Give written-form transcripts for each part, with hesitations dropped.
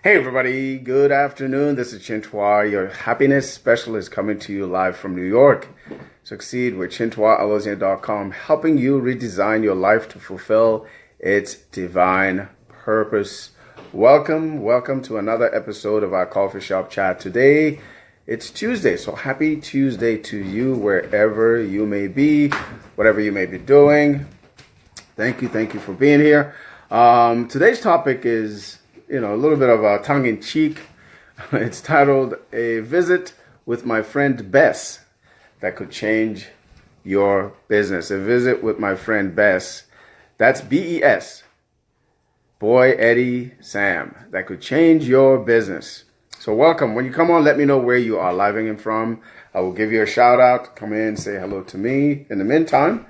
Hey everybody, good afternoon. This is Chintua, your happiness specialist, coming to you live from New York. Succeed with ChintuaAlozia.com, helping you redesign your life to fulfill its divine purpose. Welcome to another episode of our Coffee Shop Chat. Today, it's Tuesday, so happy Tuesday to you wherever you may be, whatever you may be doing. Thank you for being here. Today's topic is a little bit of a tongue-in-cheek. It's titled A Visit with My Friend Bess That Could Change Your Business. A visit with my friend Bess. That's B-E-S. Boy, Eddie, Sam. That could change your business. So welcome. When you come on, let me know where you are living in from. I will give you a shout out. Come in, say hello to me. In the meantime,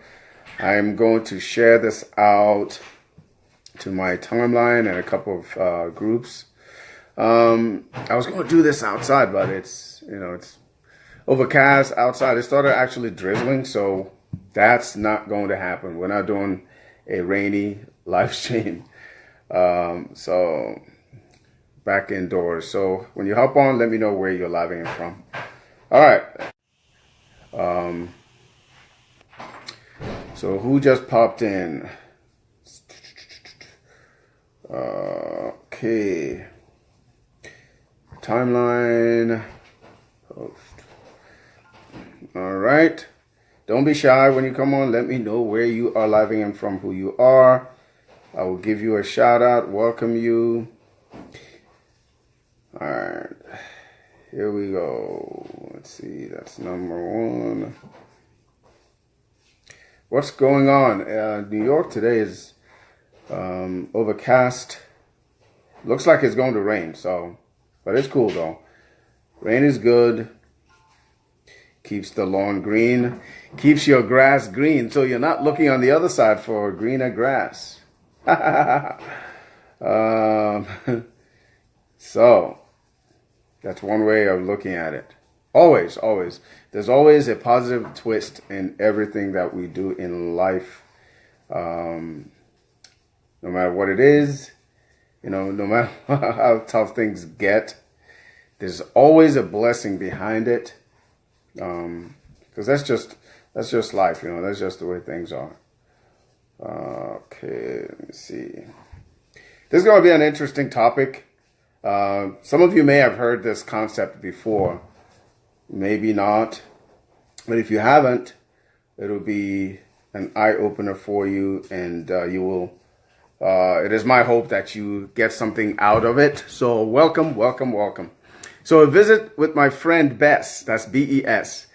I'm going to share this out to my timeline and a couple of groups. I was going to do this outside, but it's overcast outside. It started actually drizzling, so that's not going to happen. We're not doing a rainy live stream. So back indoors. So when you hop on, let me know where you're living in from. All right. So who just popped in? Okay. Timeline. Post. All right. Don't be shy when you come on. Let me know where you are living in from, who you are. I will give you a shout out, welcome you. All right. Here we go. Let's see. That's number one. What's going on? New York today is overcast. Looks like it's going to rain, but it's cool though. Rain is good. Keeps the lawn green. Keeps your grass green, so you're not looking on the other side for greener grass. So that's one way of looking at it. Always. There's always a positive twist in everything that we do in life. No matter what it is, no matter how tough things get, there's always a blessing behind it. Because that's just life, that's just the way things are. Okay, let me see. This is going to be an interesting topic. Some of you may have heard this concept before, maybe not, but if you haven't, it'll be an eye-opener for you, and you will. It is my hope that you get something out of it. So welcome. So a visit with my friend Bess, that's B-E-S,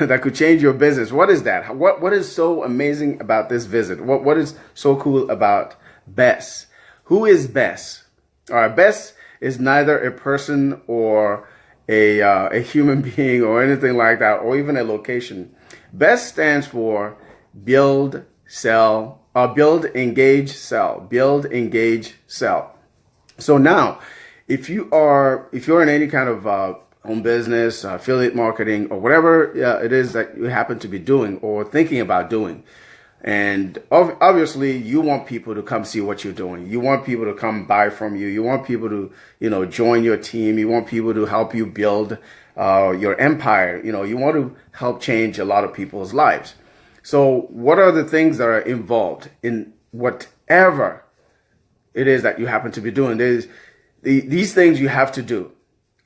that could change your business. What is that? What is so amazing about this visit? What is so cool about Bess? Who is Bess? All right, Bess is neither a person or a human being or anything like that, or even a location. Bess stands for build, engage, sell. So now, if you're in any kind of home business, affiliate marketing, or whatever it is that you happen to be doing or thinking about doing, and obviously you want people to come see what you're doing. You want people to come buy from you. You want people to, join your team. You want people to help you build your empire. You want to help change a lot of people's lives. So what are the things that are involved in whatever it is that you happen to be doing? There's these things you have to do.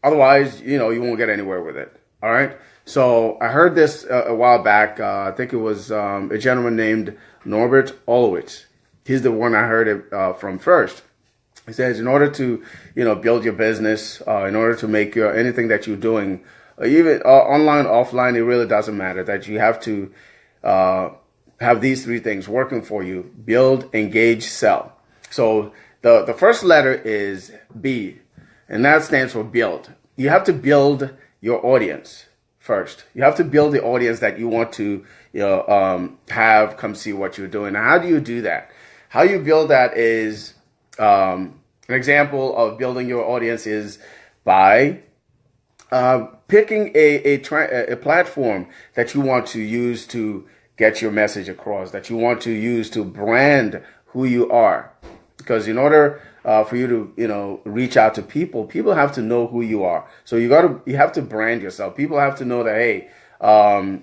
Otherwise, you won't get anywhere with it. All right. So I heard this a while back. I think it was a gentleman named Norbert Olowitz. He's the one I heard it from first. He says, in order to, build your business, in order to make anything that you're doing, even online, offline, it really doesn't matter, that you have to have these three things working for you: build, engage, sell. So the first letter is B, and that stands for build. You have to build your audience first. You have to build the audience that you want to have come see what you're doing. Now, how do you do that? How you build that is an example of building your audience is by picking a platform that you want to use to get your message across, that you want to use to brand who you are. Because in order for you to, reach out to people, people have to know who you are. So you have to brand yourself. People have to know that, hey, I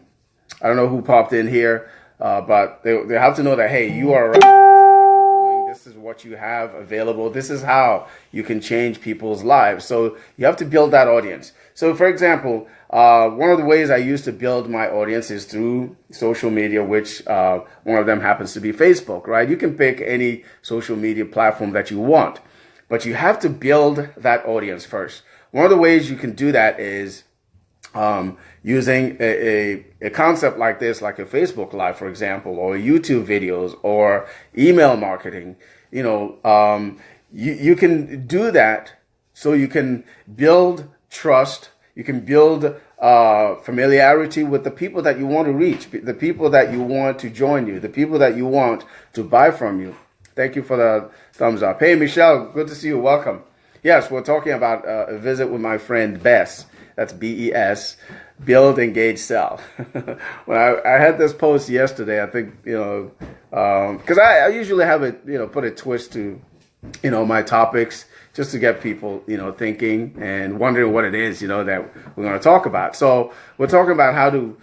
don't know who popped in here, but they have to know that, hey, you are around. This is what you have available. This is how you can change people's lives. So you have to build that audience. So, for example, one of the ways I use to build my audience is through social media, which one of them happens to be Facebook, right? You can pick any social media platform that you want, but you have to build that audience first. One of the ways you can do that is using a concept like this, like a Facebook Live, for example, or YouTube videos, or email marketing. You can do that so you can build trust. You can build familiarity with the people that you want to reach, the people that you want to join you, the people that you want to buy from you. Thank you for the thumbs up. Hey, Michelle, good to see you. Welcome. Yes, we're talking about a visit with my friend Bess. That's BES, Build, Engage, Sell. When I had this post yesterday, I think, because I usually have it, put a twist to, my topics just to get people, thinking and wondering what it is, that we're going to talk about. So we're talking about how to,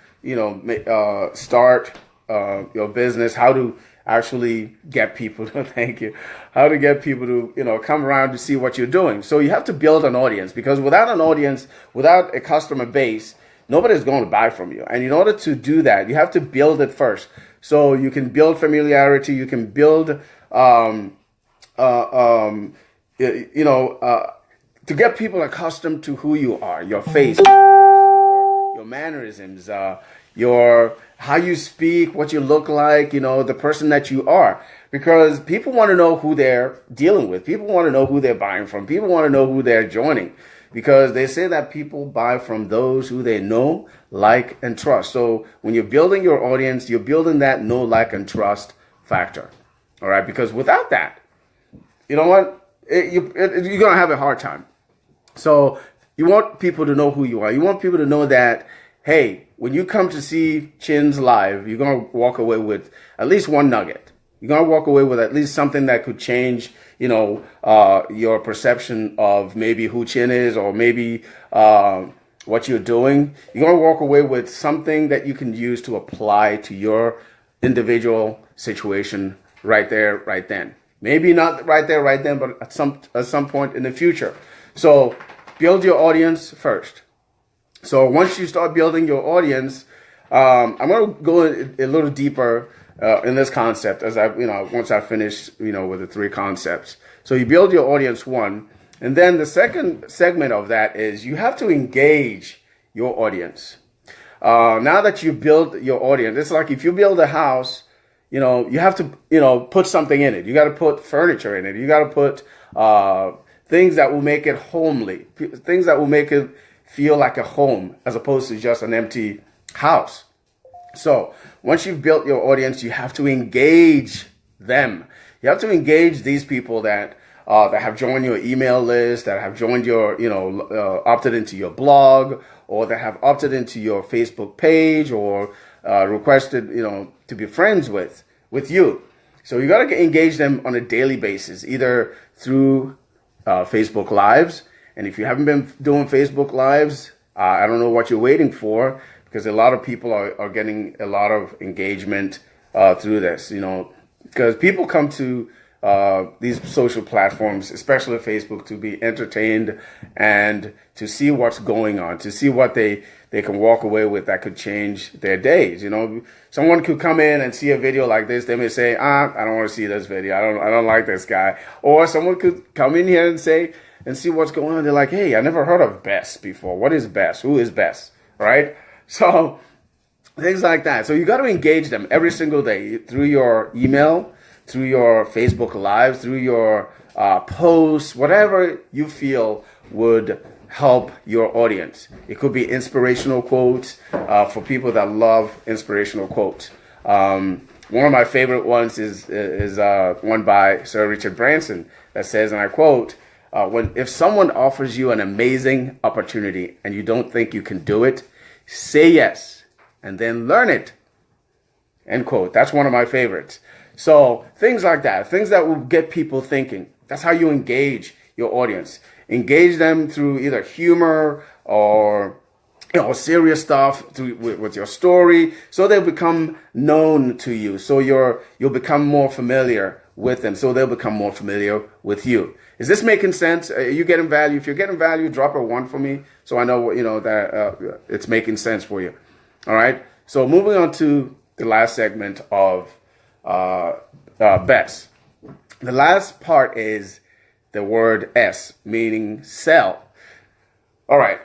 start your business, how to actually get people to thank you, how to get people to, come around to see what you're doing. So you have to build an audience, because without an audience, without a customer base, nobody's going to buy from you. And in order to do that, you have to build it first. So you can build familiarity, you can build, to get people accustomed to who you are, your face, your mannerisms, how you speak, what you look like, the person that you are. Because people want to know who they're dealing with. People want to know who they're buying from. People want to know who they're joining. Because they say that people buy from those who they know, like, and trust. So when you're building your audience, you're building that know, like, and trust factor. All right? Because without that, you know what? You're going to have a hard time. So you want people to know who you are. You want people to know that, hey, when you come to see Chin's live, you're going to walk away with at least one nugget. You're going to walk away with at least something that could change, your perception of maybe who Chin is, or maybe what you're doing. You're going to walk away with something that you can use to apply to your individual situation right there, right then. Maybe not right there, right then, but at some point in the future. So build your audience first. So once you start building your audience, I'm going to go a little deeper in this concept as once I finish, with the 3 concepts. So you build your audience, one, and then the second segment of that is you have to engage your audience. Now that you build your audience, it's like if you build a house, you have to, put something in it. You got to put furniture in it. You got to put things that will make it homely, things that will make it feel like a home as opposed to just an empty house. So once you've built your audience, you have to engage them. You have to engage these people that have joined your email list, that have joined your, opted into your blog, or that have opted into your Facebook page, or requested, to be friends with you. So you got to engage them on a daily basis, either through Facebook Lives. And if you haven't been doing Facebook Lives, I don't know what you're waiting for, because a lot of people are getting a lot of engagement through this, because people come to these social platforms, especially Facebook, to be entertained and to see what's going on, to see what they can walk away with that could change their days. Someone could come in and see a video like this. They may say, I don't want to see this video. I don't like this guy. Or someone could come in here and see what's going on. They're like, hey, I never heard of Bess before. What is Bess? Who is Bess? Right? So things like that. So you got to engage them every single day through your email, through your Facebook Live, through your posts, whatever you feel would help your audience. It could be inspirational quotes for people that love inspirational quotes. One of my favorite ones is one by Sir Richard Branson that says, and I quote, if someone offers you an amazing opportunity and you don't think you can do it, say yes and then learn it. End quote. That's one of my favorites. So things like that, things that will get people thinking. That's how you engage your audience. Engage them through either humor or serious stuff with your story, so they'll become known to you. So you'll become more familiar with them. So they'll become more familiar with you. Is this making sense? Are you getting value? If you're getting value, drop a 1 for me, so I know that it's making sense for you. All right. So moving on to the last segment of best. The last part is the word S, meaning sell. All right.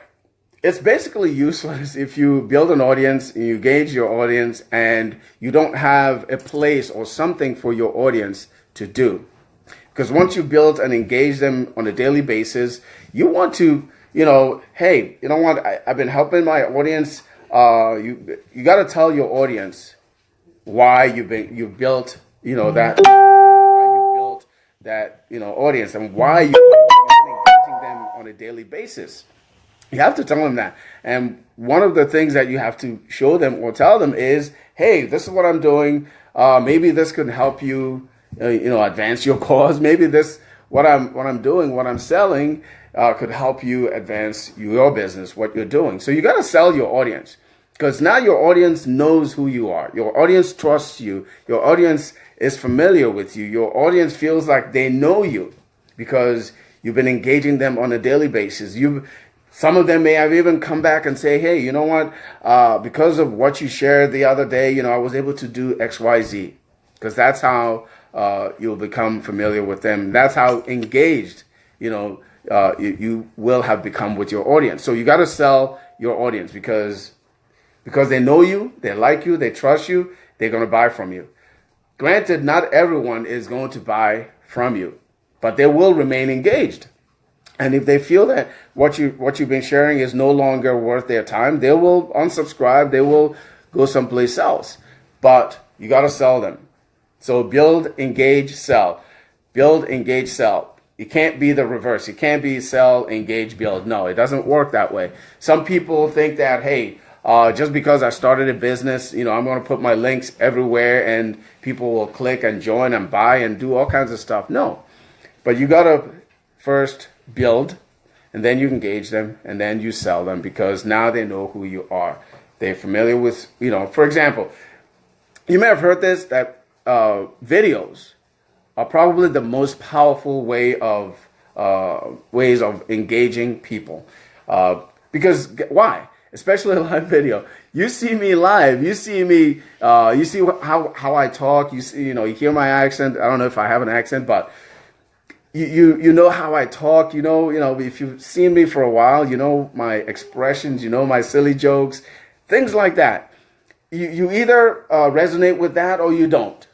It's basically useless if you build an audience and you gauge your audience and you don't have a place or something for your audience to do. Because once you build and engage them on a daily basis, you want to, hey, you know what? I've been helping my audience. You got to tell your audience why you built, that audience, and why you've been engaging them on a daily basis. You have to tell them that. And one of the things that you have to show them or tell them is, hey, this is what I'm doing. Maybe this could help you, advance your cause. Maybe what I'm doing, what I'm selling, could help you advance your business, what you're doing. So you got to sell your audience, because now your audience knows who you are. Your audience trusts you. Your audience is familiar with you. Your audience feels like they know you because you've been engaging them on a daily basis. Some of them may have even come back and say, hey, you know what? Because of what you shared the other day, I was able to do X, Y, Z. Because that's how you'll become familiar with them. That's how engaged, you will have become with your audience. So you got to sell your audience because they know you, they like you, they trust you, they're going to buy from you. Granted, not everyone is going to buy from you, but they will remain engaged. And if they feel that what you've been sharing is no longer worth their time, they will unsubscribe. They will go someplace else. But you got to sell them. So build, engage, sell. Build, engage, sell. It can't be the reverse. It can't be sell, engage, build. No, it doesn't work that way. Some people think that, hey, just because I started a business, I'm going to put my links everywhere and people will click and join and buy and do all kinds of stuff. No, but you got to first build, and then you engage them, and then you sell them, because now they know who you are. They're familiar with, for example, you may have heard this, that videos are probably the most powerful ways of engaging people. Because why? Especially a live video. You see me live. You see me. You see how I talk. You see, you hear my accent. I don't know if I have an accent, but you know how I talk. If you've seen me for a while, my expressions. My silly jokes, things like that. You either resonate with that or you don't.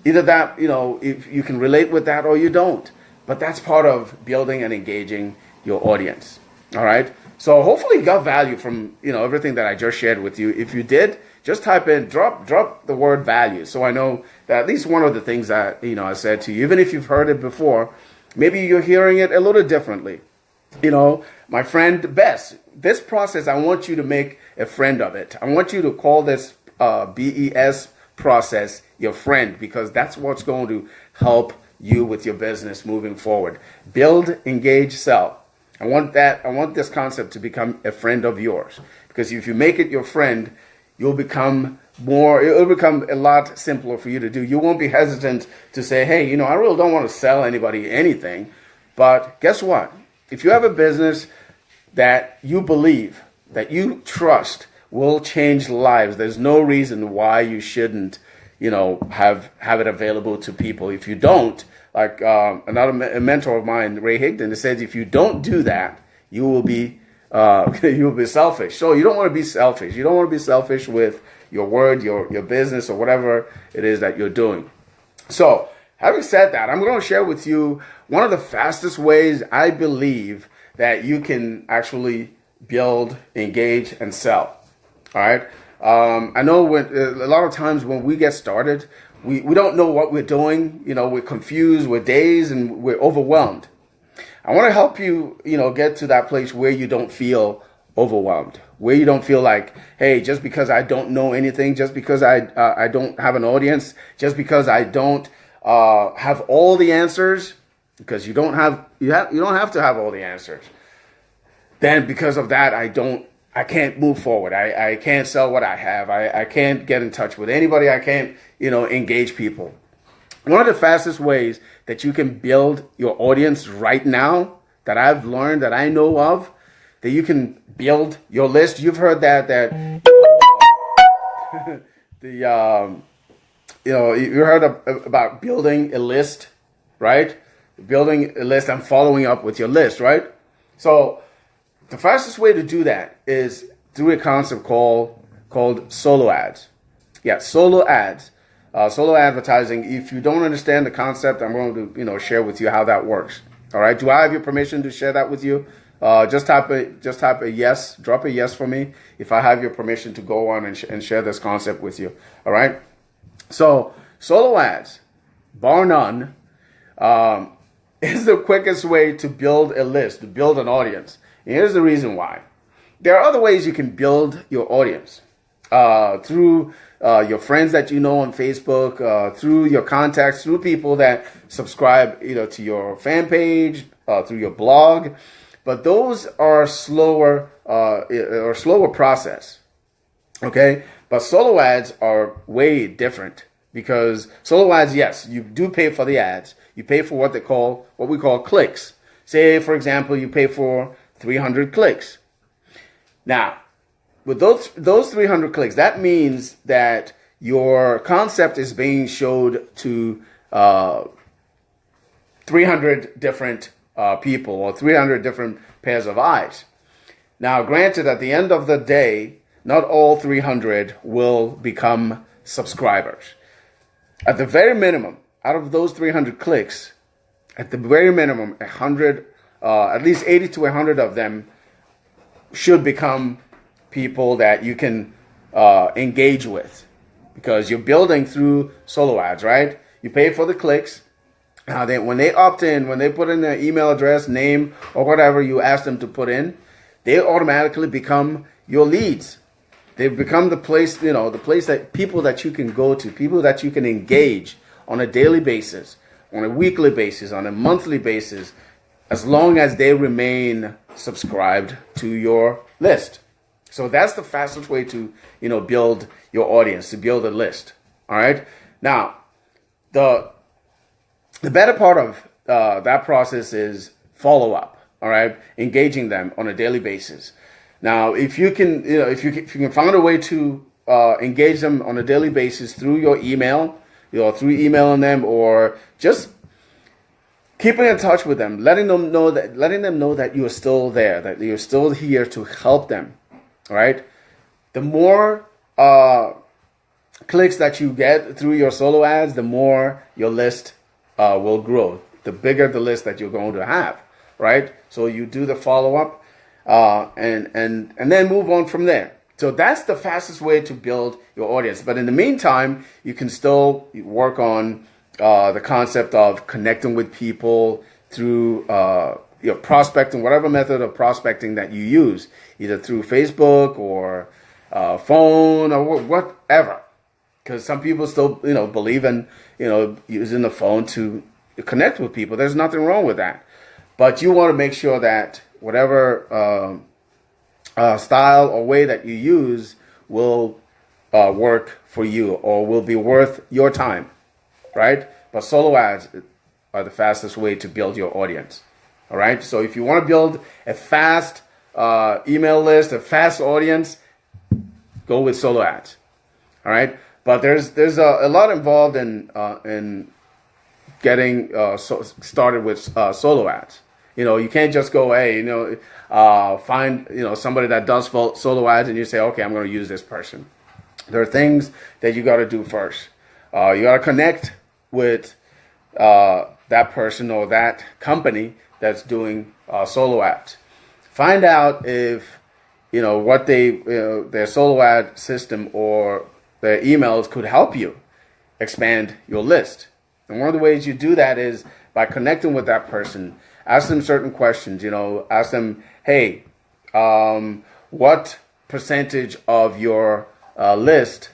Either that, if you can relate with that or you don't. But that's part of building and engaging your audience. All right. So hopefully you got value from, everything that I just shared with you. If you did, just type in, drop the word value. So I know that at least one of the things that, I said to you, even if you've heard it before, maybe you're hearing it a little differently. My friend Bess, this process, I want you to make a friend of it. I want you to call this BES process your friend, because that's what's going to help you with your business moving forward. Build, engage, sell. I want this concept to become a friend of yours, because if you make it your friend, it'll become a lot simpler for you to do. You won't be hesitant to say, hey, I really don't want to sell anybody anything. But guess what? If you have a business that you believe, that you trust will change lives, there's no reason why you shouldn't, have it available to people. If you don't, like a mentor of mine, Ray Higdon, says, if you don't do that, you will be selfish. So you don't want to be selfish. You don't want to be selfish with your word, your business, or whatever it is that you're doing. So having said that, I'm going to share with you one of the fastest ways I believe that you can actually build, engage, and sell. All right. I know a lot of times when we get started, we don't know what we're doing. We're confused, we're dazed, and we're overwhelmed. I want to help you, get to that place where you don't feel overwhelmed, where you don't feel like, hey, just because I don't know anything, just because I don't have an audience, just because I don't have all the answers, because you don't have to have all the answers. Then because of that, I can't move forward. I can't sell what I have. I can't get in touch with anybody. I can't, engage people. One of the fastest ways that you can build your audience right now that I've learned, that I know of, that you can build your list. You've heard that you heard about building a list, right? Building a list and following up with your list, right? So the fastest way to do that is through a concept called solo ads. Yeah, solo ads. Solo advertising. If you don't understand the concept, I'm going to share with you how that works. All right. Do I have your permission to share that with you? Just type a yes. Drop a yes for me if I have your permission to go on and share this concept with you. All right. So solo ads, bar none, is the quickest way to build a list, to build an audience. And here's the reason why. There are other ways you can build your audience through your friends that you know on Facebook, through your contacts, through people that subscribe, to your fan page, through your blog. But those are slower process. Okay, but solo ads are way different because solo ads, yes, you do pay for the ads. You pay for what we call clicks. Say, for example, you pay for 300 clicks. Now, with those 300 clicks, that means that your concept is being showed to 300 different people or 300 different pairs of eyes. Now, granted, at the end of the day, not all 300 will become subscribers. At the very minimum, out of those 300 clicks, at the very minimum, 100, at least 80 to 100 of them should become people that you can engage with, because you're building through solo ads, right? You pay for the clicks. When they opt in, when they put in their email address, name, or whatever you ask them to put in, they automatically become your leads. They become the place, the place that people that you can go to, people that you can engage on a daily basis, on a weekly basis, on a monthly basis, as long as they remain subscribed to your list. So that's the fastest way to, build your audience, to build a list. All right. Now, the better part of that process is follow up. All right, engaging them on a daily basis. Now, if you can, if you can find a way to engage them on a daily basis through your email, through emailing them, or just keeping in touch with them, letting them know that you are still there, that you're still here to help them. All right. The more clicks that you get through your solo ads, the more your list will grow. The bigger the list that you're going to have. Right. So you do the follow up and then move on from there. So that's the fastest way to build your audience. But in the meantime, you can still work on the concept of connecting with people through your prospecting, whatever method of prospecting that you use, either through Facebook or phone or whatever. Because some people still, believe in, using the phone to connect with people. There's nothing wrong with that. But you want to make sure that whatever style or way that you use will work for you or will be worth your time, right? But solo ads are the fastest way to build your audience, all right? So if you want to build a fast email list, a fast audience, go with solo ads, all right? But there's a lot involved in getting started with solo ads. You can't just go, hey, find, somebody that does solo ads and you say, okay, I'm going to use this person. There are things that you got to do first. You got to connect with that person or that company that's doing solo ads. Find out if, what their solo ad system or their emails could help you expand your list. And one of the ways you do that is by connecting with that person. Ask them certain questions, ask them, hey, what percentage of your list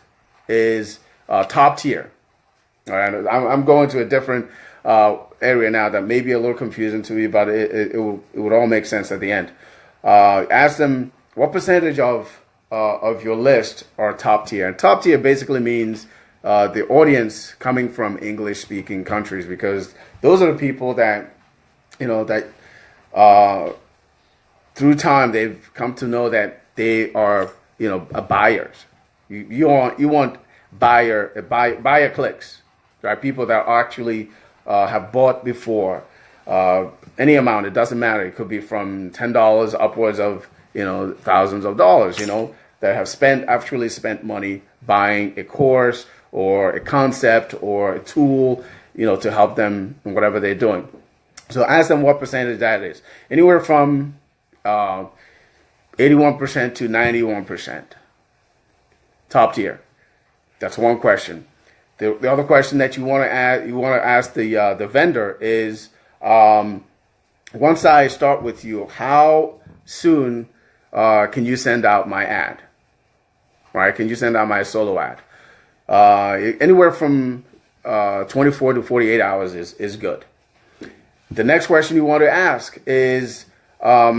is top tier? All right, I'm going to a different area now that may be a little confusing to you, but it would all make sense at the end. Ask them what percentage of your list are top tier. And top tier basically means the audience coming from English speaking countries, because those are the people that, through time they've come to know that they are, buyers. You want buyer clicks, right? People that actually have bought before, any amount. It doesn't matter. It could be from $10 upwards of thousands of dollars. That have actually spent money buying a course or a concept or a tool, to help them in whatever they're doing. So ask them what percentage that is. Anywhere from 81% to 91%. Top tier. That's one question. The other question that you want to ask the vendor is, once I start with you, how soon can you send out my ad? Right? Can you send out my solo ad? Anywhere from 24 to 48 hours is good. The next question you want to ask is, how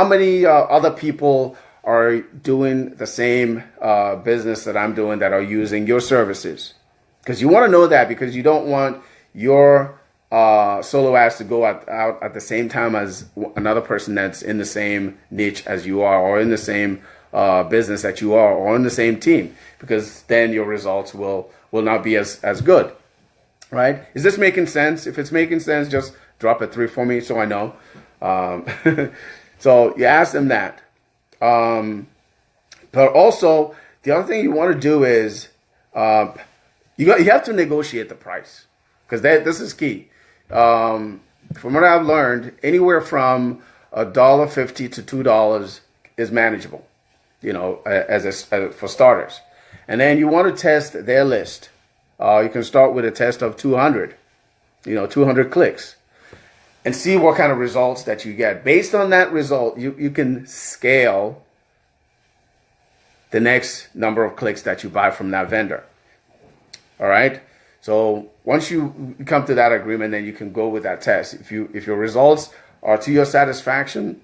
many other people are doing the same business that I'm doing that are using your services? Because you want to know that, because you don't want your solo ads to go out at the same time as another person that's in the same niche as you are, or in the same business that you are, or in the same team, because then your results will not be as good, right? Is this making sense? If it's making sense, just drop a 3 for me so I know. So you ask them that. But also, the other thing you want to do is you have to negotiate the price, because this is key. From what I've learned, anywhere from $1.50 to $2 is manageable, for starters. And then you want to test their list. You can start with a test of 200 clicks, and see what kind of results that you get. Based on that result, you can scale the next number of clicks that you buy from that vendor. All right. So once you come to that agreement, then you can go with that test. If your results are to your satisfaction,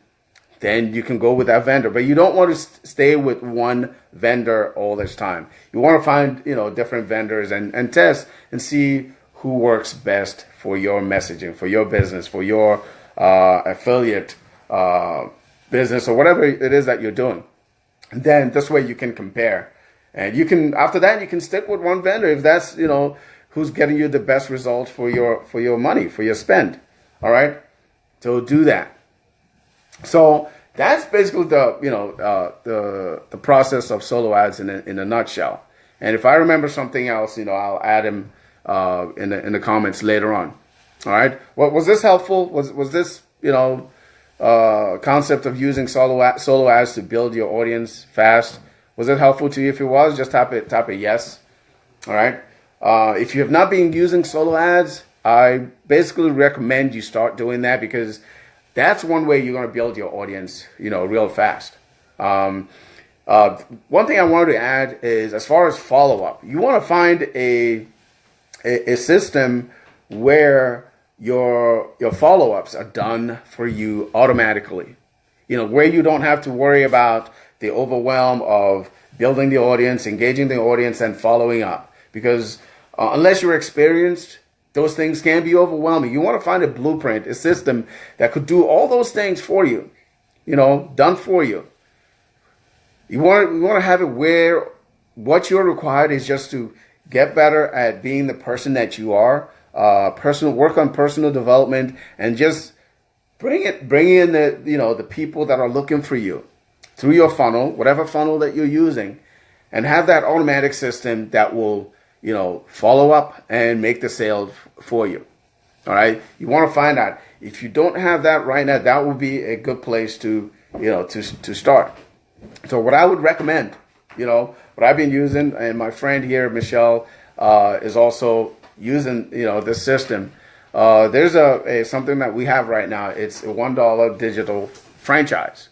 then you can go with that vendor. But you don't want to stay with one vendor all this time. You want to find different vendors and test and see who works best for your messaging, for your business, for your affiliate business, or whatever it is that you're doing. And then this way you can compare. And you can, after that, you can stick with one vendor if that's, who's getting you the best result for your money, for your spend. All right? So do that. So that's basically the process of solo ads in a nutshell. And if I remember something else, I'll add them in the comments later on. All right. Was this helpful? Was this concept of using solo ads to build your audience fast? Was it helpful to you? If it was, just type a yes. All right. If you have not been using solo ads, I basically recommend you start doing that, because that's one way you're going to build your audience, real fast. One thing I wanted to add is, as far as follow-up, you want to find a system where your follow-ups are done for you automatically. Where you don't have to worry about the overwhelm of building the audience, engaging the audience, and following up. Because unless you're experienced, those things can be overwhelming. You want to find a blueprint, a system that could do all those things for you, done for you. You want to have it where what you're required is just to get better at being the person that you are, work on personal development, and just bring in the people that are looking for you through your funnel, whatever funnel that you're using, and have that automatic system that will follow up and make the sale for you. All right. You want to find out. If you don't have that right now, that would be a good place to start. So what I would recommend, what I've been using, and my friend here, Michelle, is also using, this system. There's something that we have right now. It's a $1 digital franchise.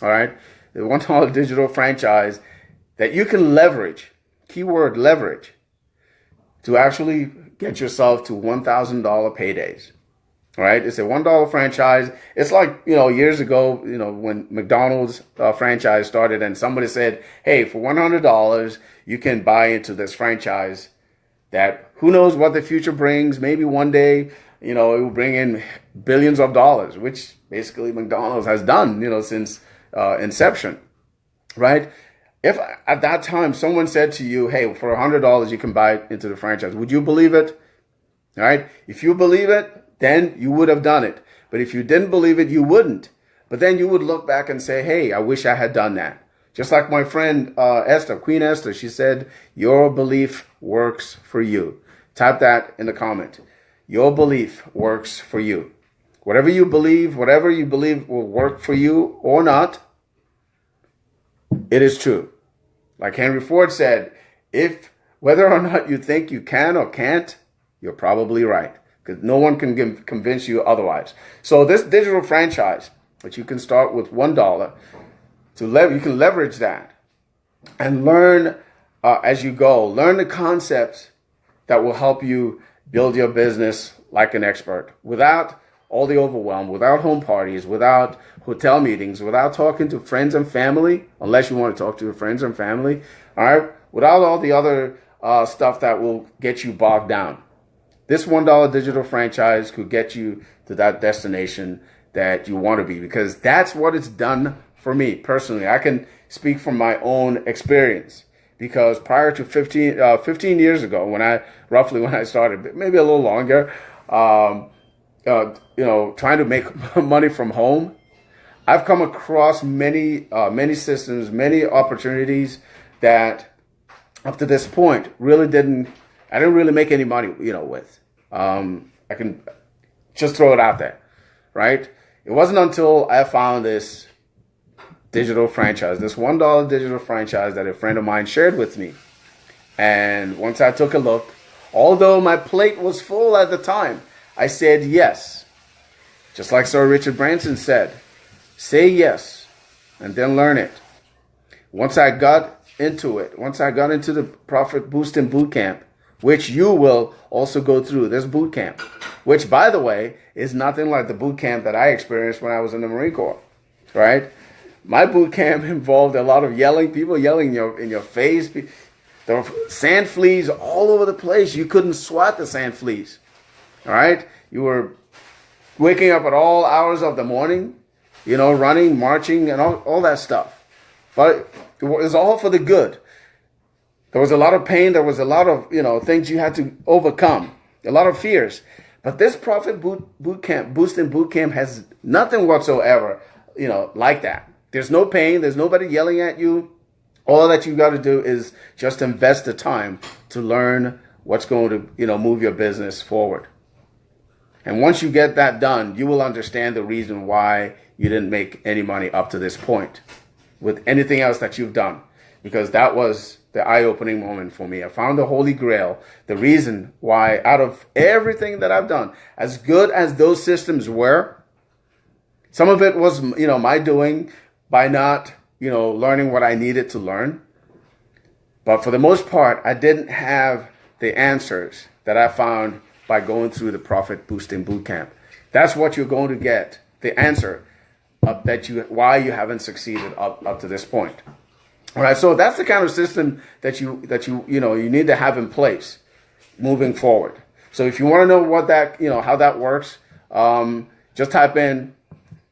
All right. The $1 digital franchise that you can leverage, keyword leverage, to actually get yourself to $1,000 paydays. All right, it's a $1 franchise. It's like, years ago, when McDonald's franchise started and somebody said, hey, for $100, you can buy into this franchise that who knows what the future brings. Maybe one day, it will bring in billions of dollars, which basically McDonald's has done, since inception, right? If at that time someone said to you, hey, for $100, you can buy into the franchise, would you believe it? All right, if you believe it, then you would have done it. But if you didn't believe it, you wouldn't. But then you would look back and say, hey, I wish I had done that. Just like my friend Esther, Queen Esther, she said, your belief works for you. Type that in the comment. Your belief works for you. Whatever you believe will work for you or not, it is true. Like Henry Ford said, whether or not you think you can or can't, you're probably right. Because no one can convince you otherwise. So this digital franchise, which you can start with $1, you can leverage that and learn as you go. Learn the concepts that will help you build your business like an expert without all the overwhelm, without home parties, without hotel meetings, without talking to friends and family, unless you want to talk to your friends and family, all right? Without all the other stuff that will get you bogged down. This $1 digital franchise could get you to that destination that you want to be, because that's what it's done for me personally. I can speak from my own experience, because prior to 15 years ago, when I started, maybe a little longer, trying to make money from home, I've come across many systems, many opportunities that up to this point I didn't really make any money, with. I can just throw it out there, right? It wasn't until I found this digital franchise, this $1 digital franchise that a friend of mine shared with me. And once I took a look, although my plate was full at the time, I said yes. Just like Sir Richard Branson said, say yes and then learn it. Once I got into the Profit Boosting Bootcamp, which you will also go through, this boot camp, which, by the way, is nothing like the boot camp that I experienced when I was in the Marine Corps, right? My boot camp involved a lot of yelling, people yelling in your face. There were sand fleas all over the place. You couldn't swat the sand fleas, all right? You were waking up at all hours of the morning, running, marching, and all that stuff. But it was all for the good. There was a lot of pain. There was a lot of, things you had to overcome, a lot of fears. But this Profit Bootcamp, Boosting Bootcamp has nothing whatsoever, like that. There's no pain. There's nobody yelling at you. All that you got to do is just invest the time to learn what's going to, move your business forward. And once you get that done, you will understand the reason why you didn't make any money up to this point with anything else that you've done, because that was the eye-opening moment for me. I found the Holy Grail, the reason why out of everything that I've done, as good as those systems were, some of it was, my doing by not, learning what I needed to learn. But for the most part, I didn't have the answers that I found by going through the Profit Boosting Bootcamp. That's what you're going to get, the answer why you haven't succeeded up to this point. All right, so that's the kind of system that you need to have in place moving forward. So if you want to know what that, how that works, just type in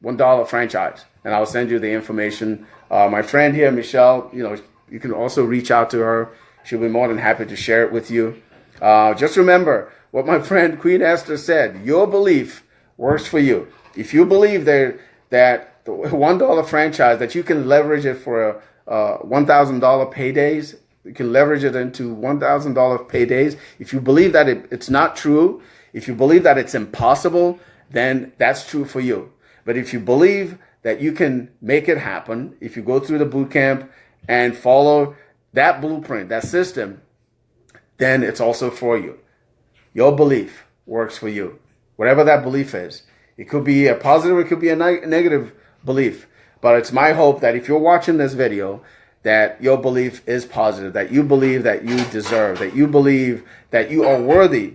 $1 franchise, and I'll send you the information. My friend here, Michelle, you can also reach out to her. She'll be more than happy to share it with you. Just remember what my friend Queen Esther said: your belief works for you. If you believe that the $1 franchise, that you can leverage it for $1,000 paydays, you can leverage it into $1,000 paydays. If you believe that it's not true, if you believe that it's impossible, then that's true for you. But if you believe that you can make it happen, if you go through the boot camp and follow that blueprint, that system, then it's also for you. Your belief works for you, whatever that belief is. It could be a positive, it could be a negative belief. But it's my hope that if you're watching this video, that your belief is positive, that you believe that you deserve, that you believe that you are worthy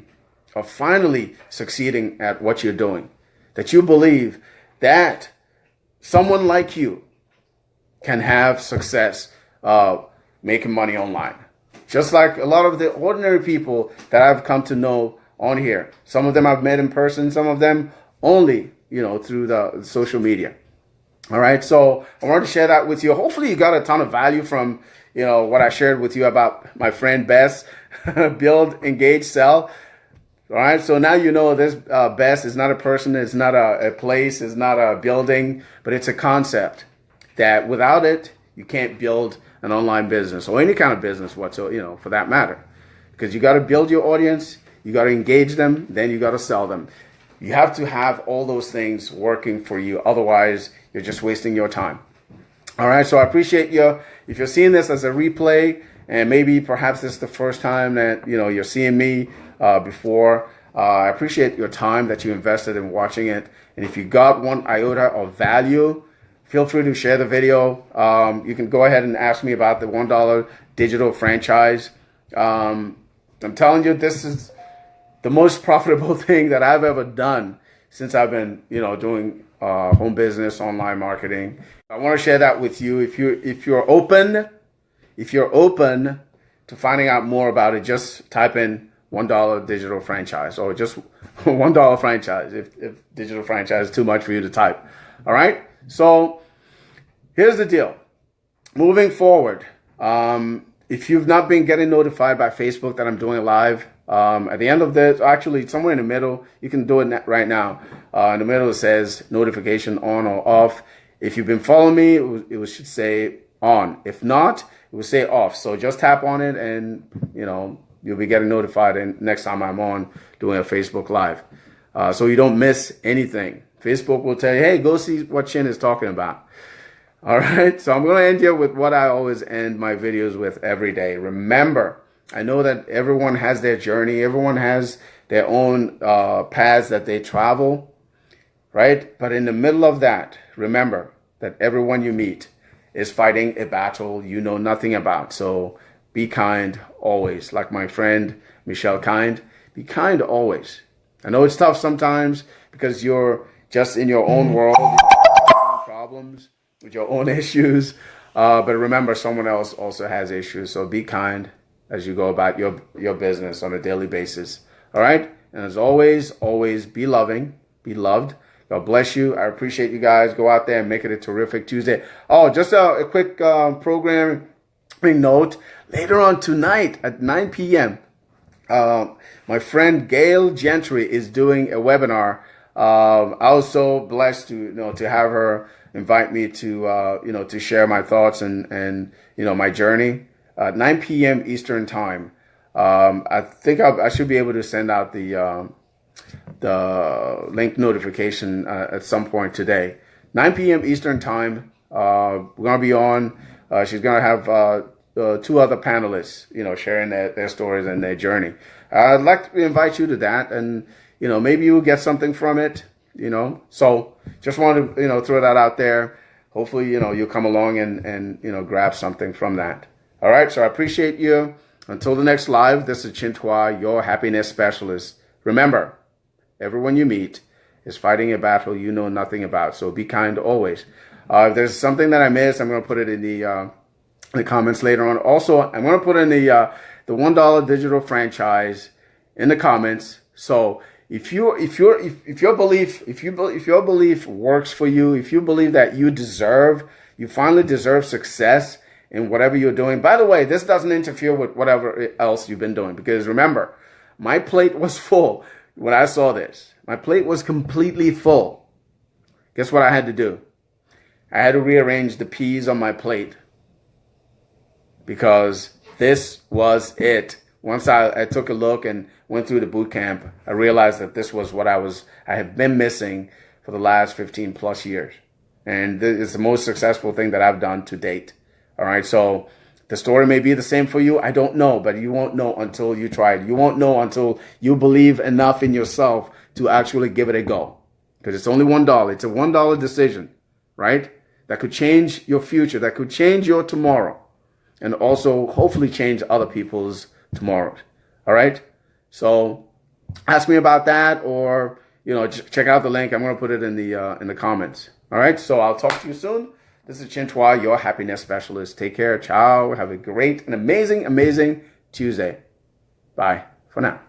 of finally succeeding at what you're doing. That you believe that someone like you can have success making money online. Just like a lot of the ordinary people that I've come to know on here. Some of them I've met in person, some of them only, through the social media. All right, so I wanted to share that with you. Hopefully you got a ton of value from, what I shared with you about my friend Bess, Build, Engage, Sell. All right, so now you know this Bess is not a person, it's not a place, it's not a building, but it's a concept that without it, you can't build an online business or any kind of business whatsoever, for that matter. Because you got to build your audience, you got to engage them, then you got to sell them. You have to have all those things working for you. Otherwise, you're just wasting your time. All right, so I appreciate you. If you're seeing this as a replay, and maybe perhaps this is the first time that you're seeing me before, I appreciate your time that you invested in watching it. And if you got one iota of value, feel free to share the video. You can go ahead and ask me about the $1 digital franchise. I'm telling you, this is the most profitable thing that I've ever done since I've been, doing home business, online marketing. I want to share that with you. If you're open to finding out more about it, just type in $1 digital franchise, or just $1 franchise if digital franchise is too much for you to type. All right. So here's the deal. Moving forward, if you've not been getting notified by Facebook that I'm doing live, at the end of this, actually somewhere in the middle, you can do it right now. In the middle, it says notification on or off. If you've been following me, it should say on. If not, it will say off. So just tap on it and, you'll be getting notified next time I'm on doing a Facebook Live. So you don't miss anything. Facebook will tell you, hey, go see what Chin is talking about. All right. So I'm going to end here with what I always end my videos with every day. Remember, I know that everyone has their journey. Everyone has their own paths that they travel, right? But in the middle of that, remember that everyone you meet is fighting a battle you know nothing about. So be kind always. Like my friend Michelle Kind, be kind always. I know it's tough sometimes because you're just in your own world, with your own problems, with your own issues. But remember, someone else also has issues. So be kind as you go about your business on a daily basis. All right? And as always be loving, be loved. God bless you. I appreciate you guys. Go out there and make it a terrific Tuesday. Oh, just a quick programming note. Later on tonight at 9 p.m., my friend Gail Gentry is doing a webinar. I was so blessed to have her invite me to share my thoughts and my journey. 9 p.m. Eastern time. I think I should be able to send out the link notification at some point today. 9 p.m. Eastern time. We're gonna be on. She's gonna have two other panelists, sharing their stories and their journey. I'd like to invite you to that, and maybe you'll get something from it. So just wanted to throw that out there. Hopefully you'll come along and grab something from that. All right, so I appreciate you. Until the next live, this is Chin Hua, your happiness specialist. Remember, everyone you meet is fighting a battle you know nothing about. So be kind always. If there's something that I missed, I'm going to put it in the comments later on. Also, I'm going to put in the $1 digital franchise in the comments. So if your belief works for you, if you believe that you finally deserve success in whatever you're doing. By the way, this doesn't interfere with whatever else you've been doing, because remember, my plate was full when I saw this. My plate was completely full. Guess what I had to do? I had to rearrange the peas on my plate, because this was it. Once I took a look and went through the boot camp, I realized that this was what I have been missing for the last 15 plus years. And it's the most successful thing that I've done to date. All right, so the story may be the same for you. I don't know, but you won't know until you try it. You won't know until you believe enough in yourself to actually give it a go. Because it's only $1. It's a $1 decision, right? That could change your future. That could change your tomorrow. And also hopefully change other people's tomorrows. All right? So ask me about that, or check out the link. I'm going to put it in the comments. All right. So I'll talk to you soon. This is Chintua, your happiness specialist. Take care. Ciao. Have a great and amazing Tuesday. Bye for now.